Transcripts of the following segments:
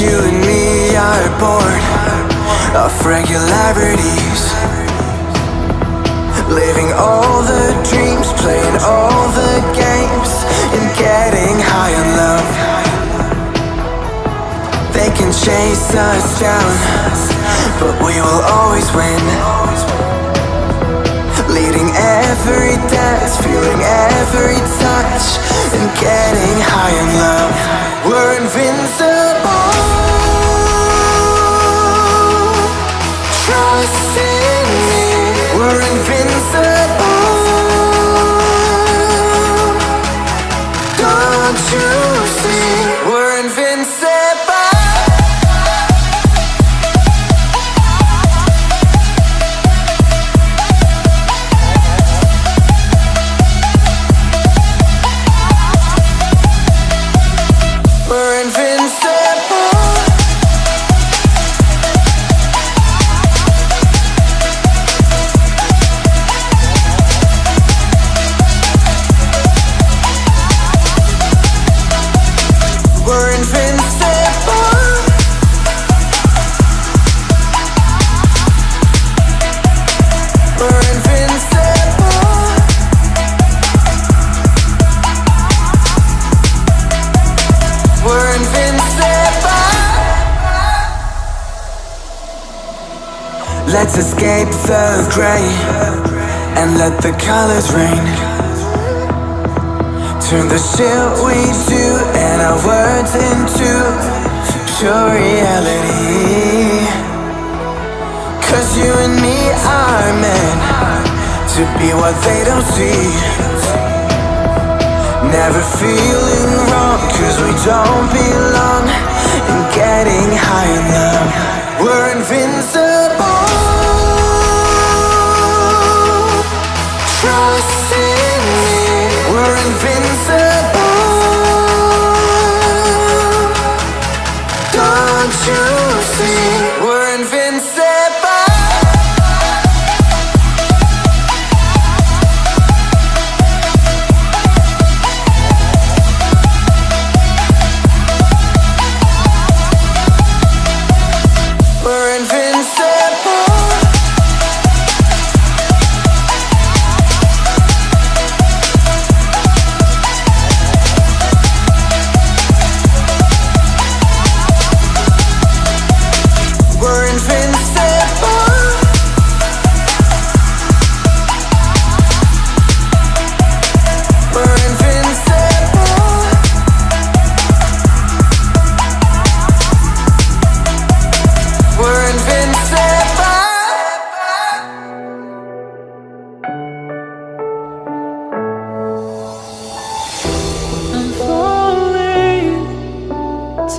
You and me are bored of regularities, living all the dreams, playing all the games, and getting high on love. They can chase us down, but we will always win. Leading every dance, feeling every touch, and getting high on love. We're invincible. Trust in me. We're invincible. Don't you see? We're invincible. Let's escape the gray and let the colors rain. Turn the shit we do and our words into pure reality. 'Cause you and me are meant to be what they don't see. Never feeling wrong 'cause we don't belong. And getting high in love. We're invincible. Trust in me. We're invincible. Don't you see? We're invincible. We're invincible. We're invincible. We're invincible. We're invincible. I'm falling.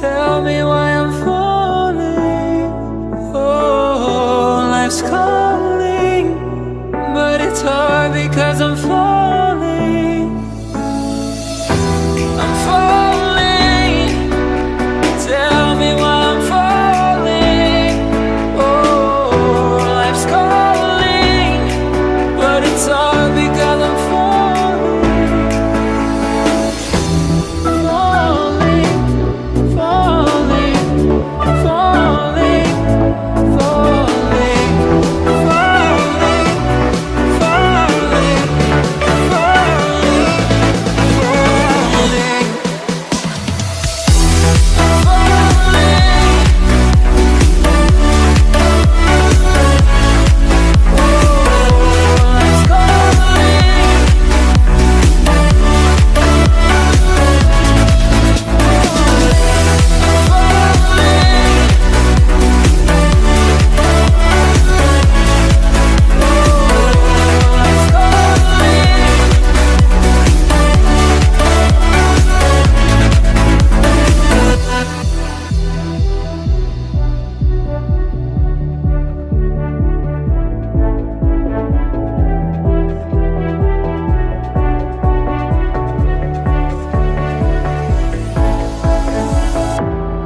Tell me why I'm falling. Oh, life's calling, but it's hard because I'm falling. I'm falling. Tell me why I'm falling. Oh, life's calling, but it's hard because I'm falling. Falling, falling, falling, falling, falling, falling, falling,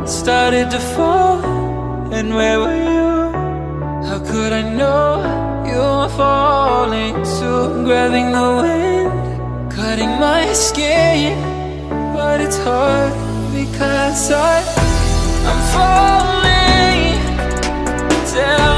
started to fall, and where were you? How could I know you were falling too? Grabbing the wind, cutting my skin, but it's hard because I'm falling. Tell